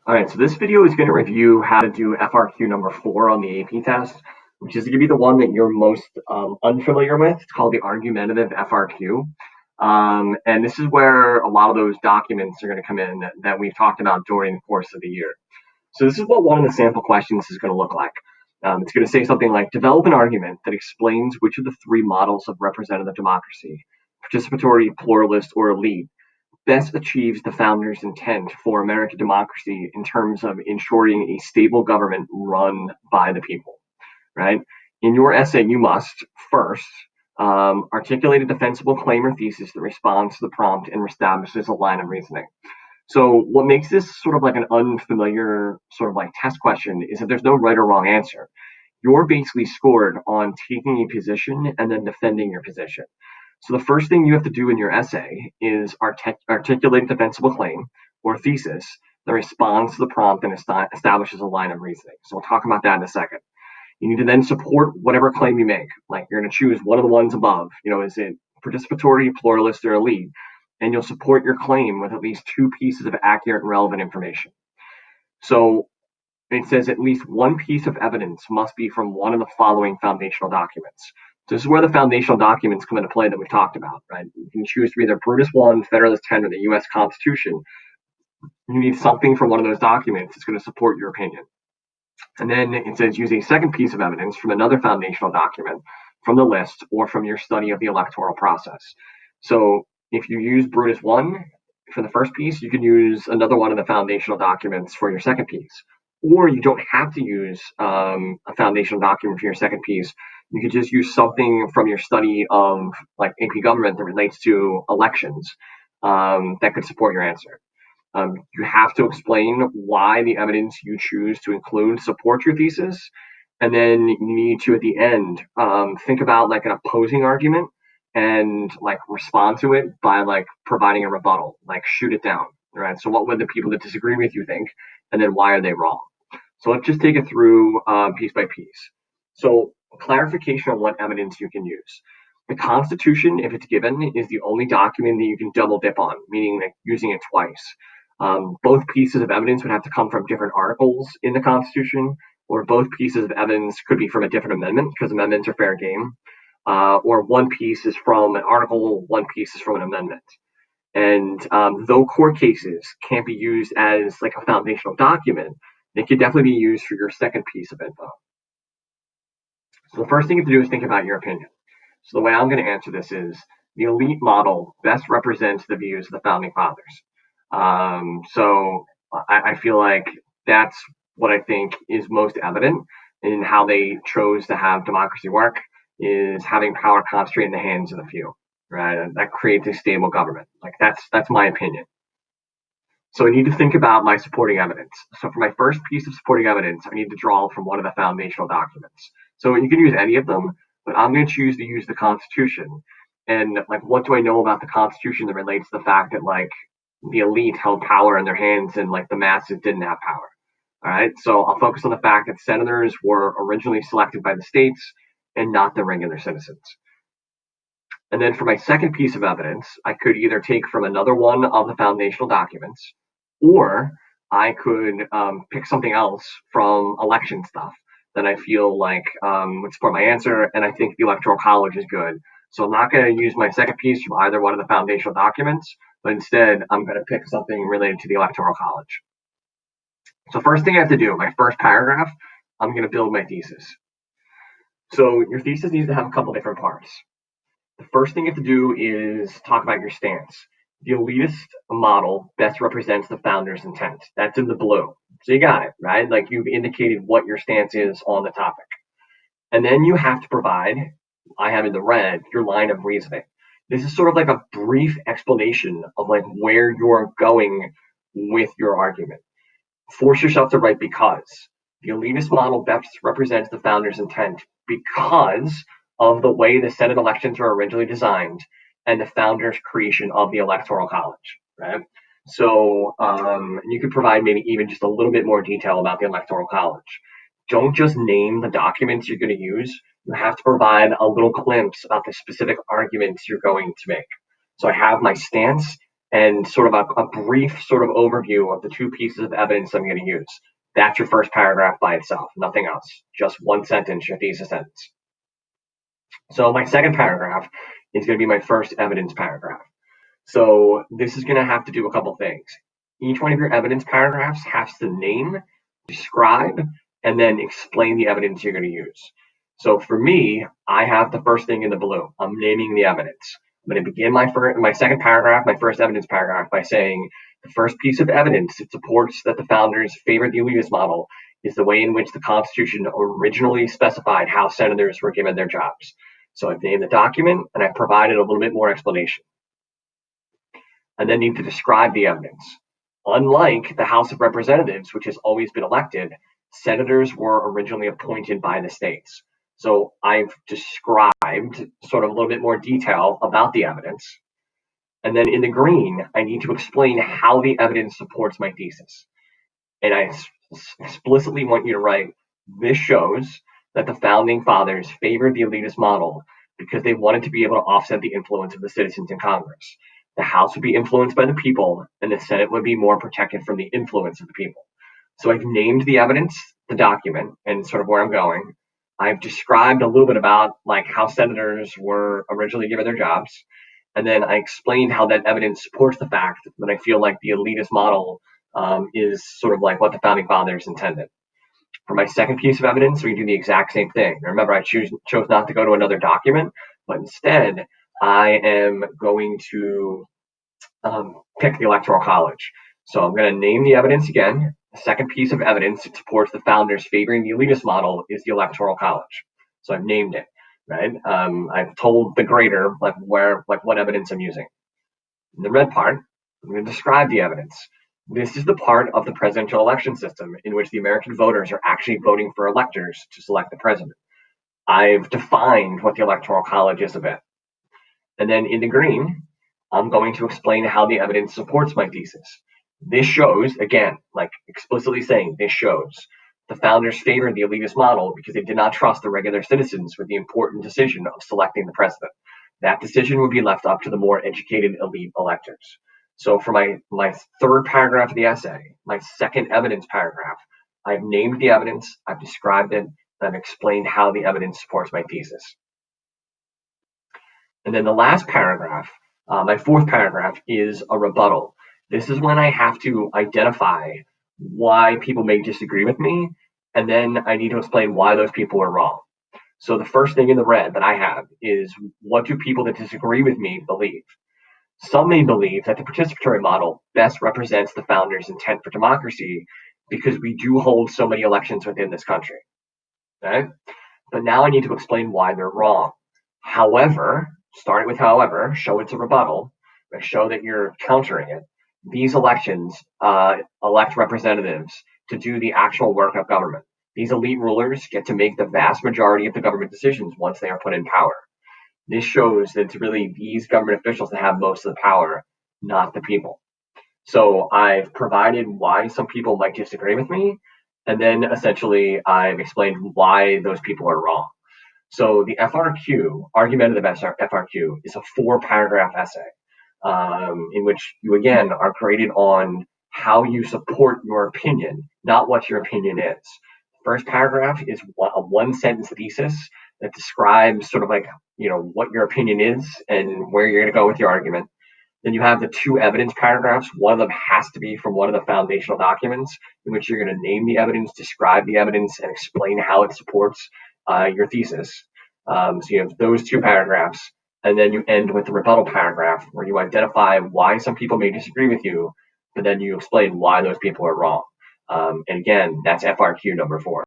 All right, so this video is going to review how to do FRQ number 4 on the AP test, which is going to be the one that you're most unfamiliar with. It's called the argumentative FRQ. And this is where a lot of those documents are going to come in that we've talked about during the course of the year. So this is what one of the sample questions is going to look like. It's going to say something like, develop an argument that explains which of the three models of representative democracy, participatory, pluralist, or elite, best achieves the founders' intent for American democracy in terms of ensuring a stable government run by the people, right? In your essay, you must first articulate a defensible claim or thesis that responds to the prompt and establishes a line of reasoning. So what makes this sort of like an unfamiliar sort of like test question is that there's no right or wrong answer. You're basically scored on taking a position and then defending your position. So the first thing you have to do in your essay is articulate a defensible claim or thesis that responds to the prompt and establishes a line of reasoning. So we'll talk about that in a second. You need to then support whatever claim you make. Like you're going to choose one of the ones above. Is it participatory, pluralist, or elite? And you'll support your claim with at least two pieces of accurate and relevant information. So it says at least one piece of evidence must be from one of the following foundational documents. So this is where the foundational documents come into play that we've talked about, right? You can choose to be either Brutus I, Federalist 10, or the U.S. Constitution. You need something from one of those documents that's going to support your opinion. And then it says use a second piece of evidence from another foundational document from the list or from your study of the electoral process. So if you use Brutus I for the first piece, you can use another one of the foundational documents for your second piece. Or you don't have to use a foundational document for your second piece. You could just use something from your study of like AP government that relates to elections that could support your answer. You have to explain why the evidence you choose to include supports your thesis. And then you need to, at the end, think about like an opposing argument and like respond to it by like providing a rebuttal, like shoot it down, right? So what would the people that disagree with you think? And then why are they wrong? So let's just take it through piece by piece. So clarification on what evidence you can use. The Constitution, if it's given, is the only document that you can double dip on, meaning like using it twice. Both pieces of evidence would have to come from different articles in the Constitution, or both pieces of evidence could be from a different amendment, because amendments are fair game, or one piece is from an article, one piece is from an amendment. And though court cases can't be used as like a foundational document, they could definitely be used for your second piece of info. So the first thing you have to do is think about your opinion. So the way I'm going to answer this is the elite model best represents the views of the founding fathers. So I feel like that's what I think is most evident in how they chose to have democracy work, is having power concentrated in the hands of the few, right? And that creates a stable government. Like that's my opinion. So I need to think about my supporting evidence. So for my first piece of supporting evidence, I need to draw from one of the foundational documents. So you can use any of them, but I'm going to choose to use the Constitution. And like, what do I know about the Constitution that relates to the fact that like the elite held power in their hands and like the masses didn't have power? All right. So I'll focus on the fact that senators were originally selected by the states and not the regular citizens. And then for my second piece of evidence, I could either take from another one of the foundational documents, or I could pick something else from election stuff that I feel like would support my answer, and I think the Electoral College is good. So I'm not going to use my second piece from either one of the foundational documents, but instead I'm going to pick something related to the Electoral College. So first thing I have to do, my first paragraph, I'm going to build my thesis. So your thesis needs to have a couple different parts. The first thing you have to do is talk about your stance. The elitist model best represents the founder's intent. That's in the blue. So you got it, right? Like you've indicated what your stance is on the topic. And then you have to provide, I have in the red, your line of reasoning. This is sort of like a brief explanation of like where you're going with your argument. Force yourself to write because. The elitist model best represents the founder's intent because of the way the Senate elections were originally designed and the founders' creation of the Electoral College, right? So you could provide maybe even just a little bit more detail about the Electoral College. Don't just name the documents you're going to use. You have to provide a little glimpse about the specific arguments you're going to make. So I have my stance and sort of a brief sort of overview of the two pieces of evidence I'm going to use. That's your first paragraph by itself, nothing else. Just one sentence, your thesis sentence. So my second paragraph is going to be my first evidence paragraph. So this is going to have to do a couple things. Each one of your evidence paragraphs has to name, describe, and then explain the evidence you're going to use. So for me, I have the first thing in the blue. I'm naming the evidence. I'm going to begin my second paragraph, my first evidence paragraph, by saying the first piece of evidence that supports that the founders favored the elitist model is the way in which the Constitution originally specified how senators were given their jobs. So I've named the document and I've provided a little bit more explanation. And then need to describe the evidence. Unlike the House of Representatives, which has always been elected, senators were originally appointed by the states. So I've described sort of a little bit more detail about the evidence. And then in the green, I need to explain how the evidence supports my thesis. And I explicitly want you to write, this shows that the founding fathers favored the elitist model because they wanted to be able to offset the influence of the citizens in Congress. The House would be influenced by the people, and the Senate would be more protected from the influence of the people. So I've named the evidence, the document, and sort of where I'm going. I've described a little bit about like how senators were originally given their jobs. And then I explained how that evidence supports the fact that I feel like the elitist model is sort of like what the founding fathers intended. For my second piece of evidence, we do the exact same thing. Remember, I chose not to go to another document, but instead I am going to pick the Electoral College. So I'm going to name the evidence again. The second piece of evidence that supports the founders favoring the elitist model is the Electoral College. So I've named it, right? I've told the grader what evidence I'm using. In the red part, I'm going to describe the evidence. This is the part of the presidential election system in which the American voters are actually voting for electors to select the president. I've defined what the Electoral College is a bit. And then in the green, I'm going to explain how the evidence supports my thesis. This shows, again, like explicitly saying, this shows the founders favored the elitist model because they did not trust the regular citizens with the important decision of selecting the president. That decision would be left up to the more educated elite electors. So for my third paragraph of the essay, my second evidence paragraph, I've named the evidence, I've described it, and I've explained how the evidence supports my thesis. And then the last paragraph, my fourth paragraph, is a rebuttal. This is when I have to identify why people may disagree with me, and then I need to explain why those people are wrong. So the first thing in the red that I have is, what do people that disagree with me believe? Some may believe that the participatory model best represents the founders' intent for democracy because we do hold so many elections within this country. Okay? But now I need to explain why they're wrong. However, starting with however, show it's a rebuttal, but show that you're countering it. These elections elect representatives to do the actual work of government. These elite rulers get to make the vast majority of the government decisions once they are put in power. This shows that it's really these government officials that have most of the power, not the people. So I've provided why some people might disagree with me, and then essentially I've explained why those people are wrong. So the FRQ, argumentative FRQ, is a 4-paragraph essay in which you, again, are graded on how you support your opinion, not what your opinion is. First paragraph is a one-sentence thesis that describes sort of like, what your opinion is and where you're going to go with your argument. Then you have the 2 evidence paragraphs. One of them has to be from one of the foundational documents in which you're going to name the evidence, describe the evidence, and explain how it supports your thesis. So you have those 2 paragraphs, and then you end with the rebuttal paragraph where you identify why some people may disagree with you, but then you explain why those people are wrong. And again, that's FRQ number 4.